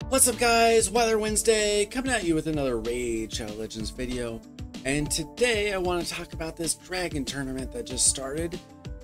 What's up guys, Weather Wednesday, coming at you with another Raid Shadow Legends video. And today I want to talk about this dragon tournament that just started,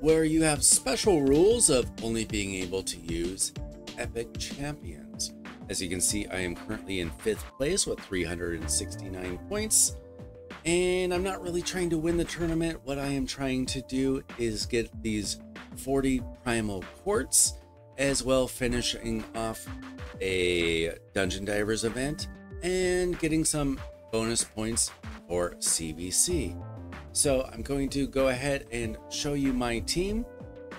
where you have special rules of only being able to use epic champions. As you can see, I am currently in 5th place with 369 points. And I'm not really trying to win the tournament. What I am trying to do is get these 40 primal quartz, as well finishing off a Dungeon Divers event and getting some bonus points for CVC. So I'm going to go ahead and show you my team.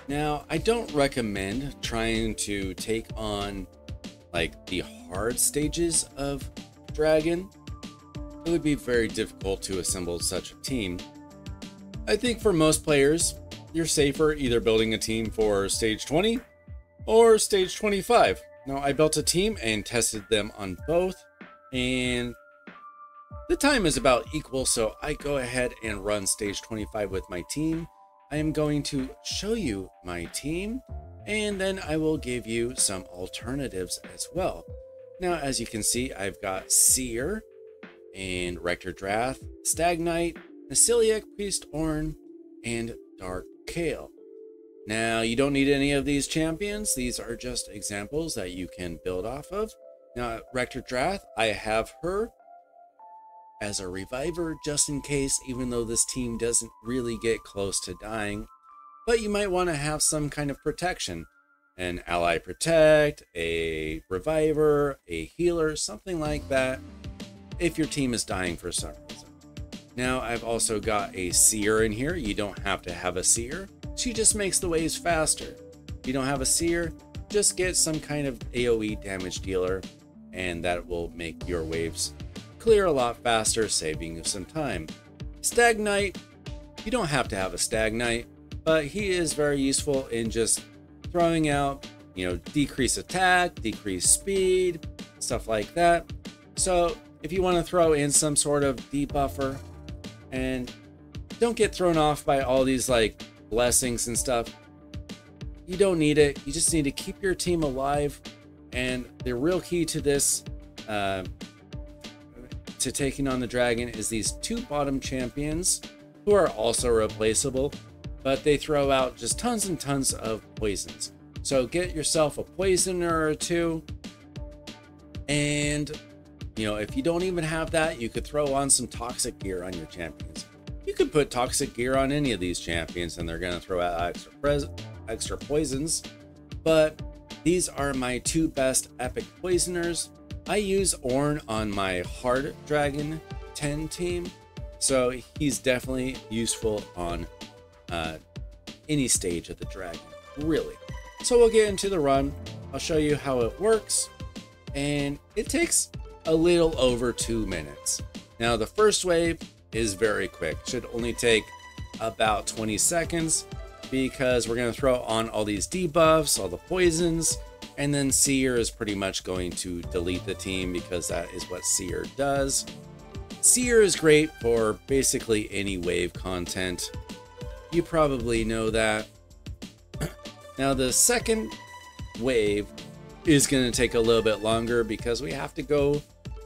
Now, I don't recommend trying to take on like the hard stages of Dragon. It would be very difficult to assemble such a team. I think for most players, you're safer either building a team for stage 20 or stage 25. Now, I built a team and tested them on both, and the time is about equal, so I go ahead and run stage 25 with my team. I am going to show you my team, and then I will give you some alternatives as well. Now, as you can see, I've got Seer and Rector Drath, Stag Knight, Nasiliac, Priest Ornn, and Dark Kayle. Now, you don't need any of these champions. These are just examples that you can build off of. Now, Rector Drath, I have her as a reviver just in case, even though this team doesn't really get close to dying. But you might want to have some kind of protection. An ally protect, a reviver, a healer, something like that, if your team is dying for some reason. Now, I've also got a Seer in here. You don't have to have a Seer. She just makes the waves faster. If you don't have a Seer, just get some kind of AoE damage dealer, and that will make your waves clear a lot faster, saving you some time. Stag Knight, you don't have to have a Stag Knight, but he is very useful in just throwing out, decrease attack, decrease speed, stuff like that. So if you want to throw in some sort of debuffer, and don't get thrown off by all these like blessings and stuff, you don't need it. You just need to keep your team alive. And the real key to this, to taking on the dragon, is these 2 bottom champions who are also replaceable, but they throw out just tons and tons of poisons. So get yourself a poisoner or 2, and if you don't even have that, you could throw on some toxic gear on your champions. You could put toxic gear on any of these champions and they're going to throw out extra poisons. But these are my 2 best epic poisoners. I use Ornn on my hard dragon 10 team, so he's definitely useful on any stage of the dragon, really. So we'll get into the run. I'll show you how it works, and it takes a little over 2 minutes. Now, the first wave is very quick. Should only take about 20 seconds because we're going to throw on all these debuffs, all the poisons, and then Seer is pretty much going to delete the team because that is what Seer does. Seer is great for basically any wave content. You probably know that. Now, the second wave is going to take a little bit longer because we have to go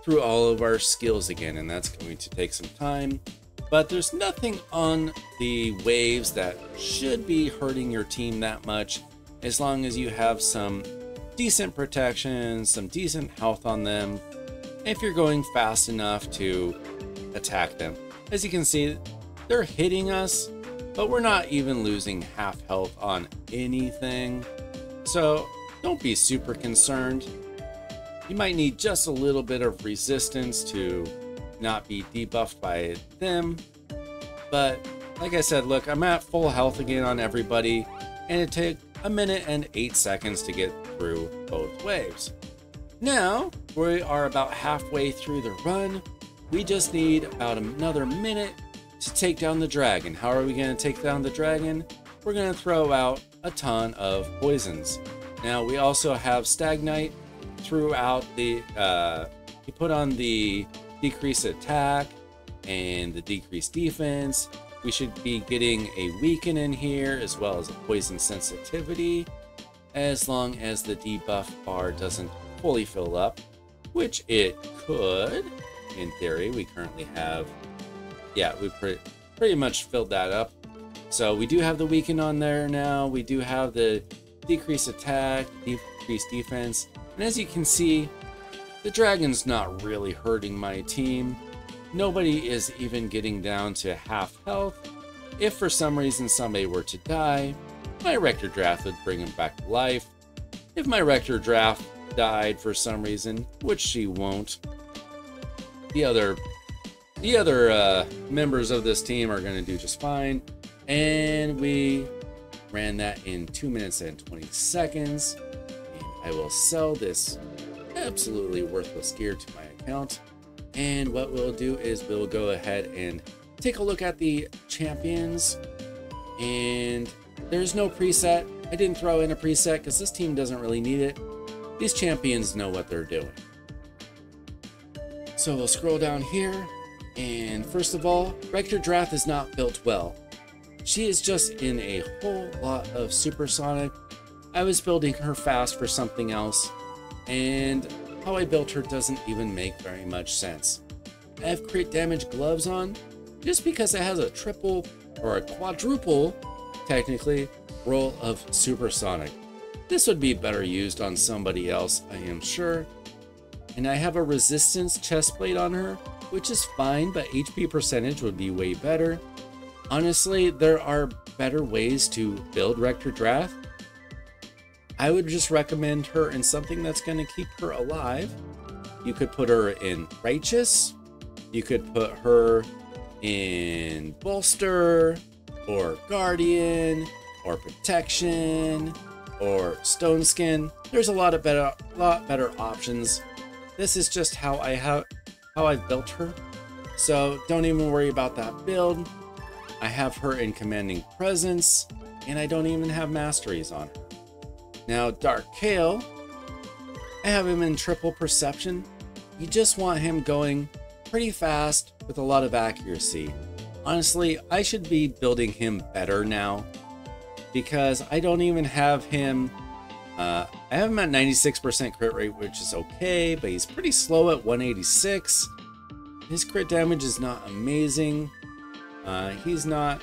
through all of our skills again, and that's going to take some time. But there's nothing on the waves that should be hurting your team that much, as long as you have some decent protection, some decent health on them, if you're going fast enough to attack them. As you can see, they're hitting us, but we're not even losing half health on anything. So don't be super concerned. You might need just a little bit of resistance to not be debuffed by them. But like I said, look, I'm at full health again on everybody, and it took 1 minute and 8 seconds to get through both waves. Now, we are about halfway through the run. We just need about another minute to take down the dragon. How are we going to take down the dragon? We're going to throw out a ton of poisons. Now, we also have Stag Knight throughout the he put on the decreased attack and the decreased defense. We should be getting a weaken in here as well as a poison sensitivity, as long as the debuff bar doesn't fully fill up. which it could. In theory, we currently have, yeah, we pretty much filled that up. So we do have the weaken on there now. We do have the decrease attack, decrease defense. And as you can see, the dragon's not really hurting my team. Nobody is even getting down to half health. If for some reason somebody were to die, my Rector Draft would bring him back to life. If my Rector Draft died for some reason, which she won't, the other members of this team are going to do just fine. And we ran that in 2 minutes and 20 seconds. And I will sell this absolutely worthless gear to my account. And what we'll do is we'll go ahead and take a look at the champions. And there's no preset. I didn't throw in a preset because this team doesn't really need it. These champions know what they're doing. So we'll scroll down here, and first of all, Rector Drath is not built well. She is just in a whole lot of supersonic. I was building her fast for something else, and how I built her doesn't even make very much sense. I have crit damage gloves on, just because it has a triple or a quadruple, technically, roll of supersonic. This would be better used on somebody else, I am sure. And I have a resistance chest plate on her, which is fine, but HP percentage would be way better. Honestly, there are better ways to build Rector Drath. I would just recommend her in something that's going to keep her alive. You could put her in Righteous. You could put her in Bolster, or Guardian, or Protection, or Stone Skin. There's a lot better options. This is just how I've built her, so don't even worry about that build. I have her in Commanding Presence, and I don't even have masteries on her. Now, Dark Kale, I have him in Triple Perception. You just want him going pretty fast with a lot of accuracy. Honestly, I should be building him better now, because I don't even have him. I have him at 96% crit rate, which is okay, but he's pretty slow at 186. His crit damage is not amazing. He's not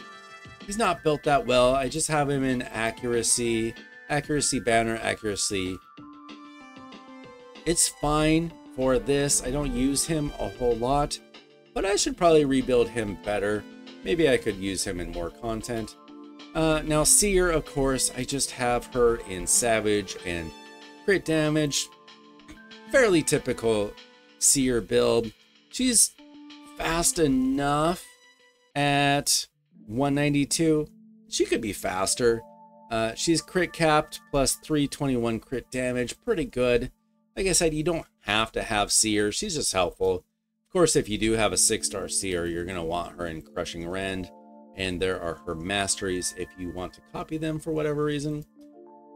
built that well. I just have him in accuracy banner, accuracy. It's fine for this. I don't use him a whole lot, but I should probably rebuild him better. Maybe I could use him in more content. Now Seer, of course, I just have her in Savage and crit damage. Fairly typical Seer build. She's fast enough at 192. She could be faster. She's crit capped plus 321 crit damage. Pretty good. Like I said, you don't have to have Seer. She's just helpful. Of course, if you do have a 6-star Seer, you're going to want her in Crushing Rend. And there are her masteries if you want to copy them for whatever reason.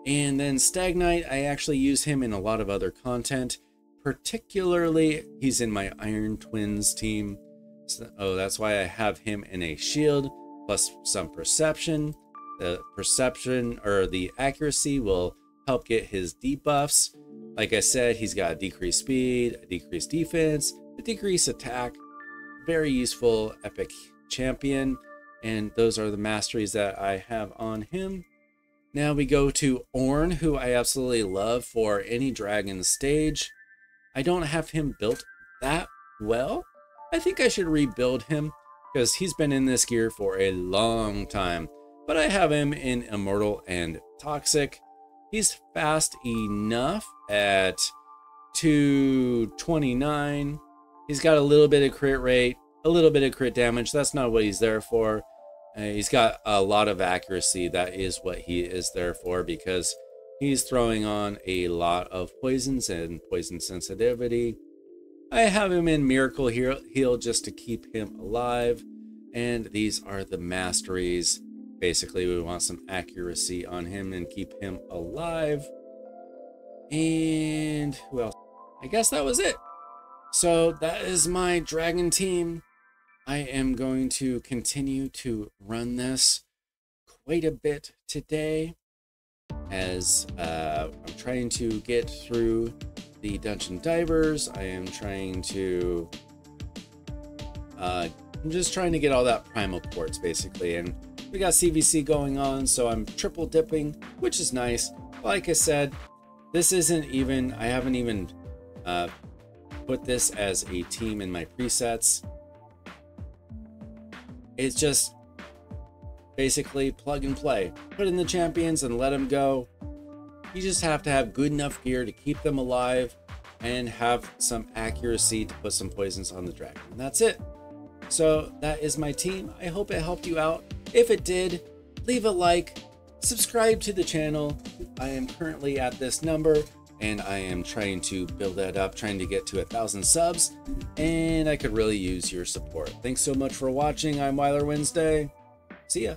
And then Stagnite, I actually use him in a lot of other content. Particularly, he's in my Iron Twins team. So that's why I have him in a shield plus some perception. The perception or the accuracy will help get his debuffs. Like I said, he's got a decreased speed, a decreased defense, a decreased attack. Very useful epic champion. And those are the masteries that I have on him. Now we go to Ornn, who I absolutely love for any dragon stage. I don't have him built that well. I think I should rebuild him because he's been in this gear for a long time. But I have him in Immortal and Toxic. He's fast enough at 229. He's got a little bit of crit rate, a little bit of crit damage. That's not what he's there for. He's got a lot of accuracy. That is what he is there for, because he's throwing on a lot of poisons and poison sensitivity. I have him in Miracle Heal just to keep him alive. And these are the masteries. Basically, we want some accuracy on him and keep him alive. And who else? I guess that was it. So that is my dragon team. I am going to continue to run this quite a bit today, as I'm trying to get through the Dungeon Divers. I am trying to I'm just trying to get all that primal quartz basically, and we got CVC going on, so I'm triple dipping, which is nice. Like I said, this isn't even, I haven't even put this as a team in my presets. It's just basically plug and play. Put in the champions and let them go. You just have to have good enough gear to keep them alive and have some accuracy to put some poisons on the dragon. And that's it. So that is my team. I hope it helped you out. If it did, leave a like, subscribe to the channel. I am currently at this number and I am trying to build that up, trying to get to 1,000 subs, and I could really use your support. Thanks so much for watching. I'm Weiler Wednesday. See ya.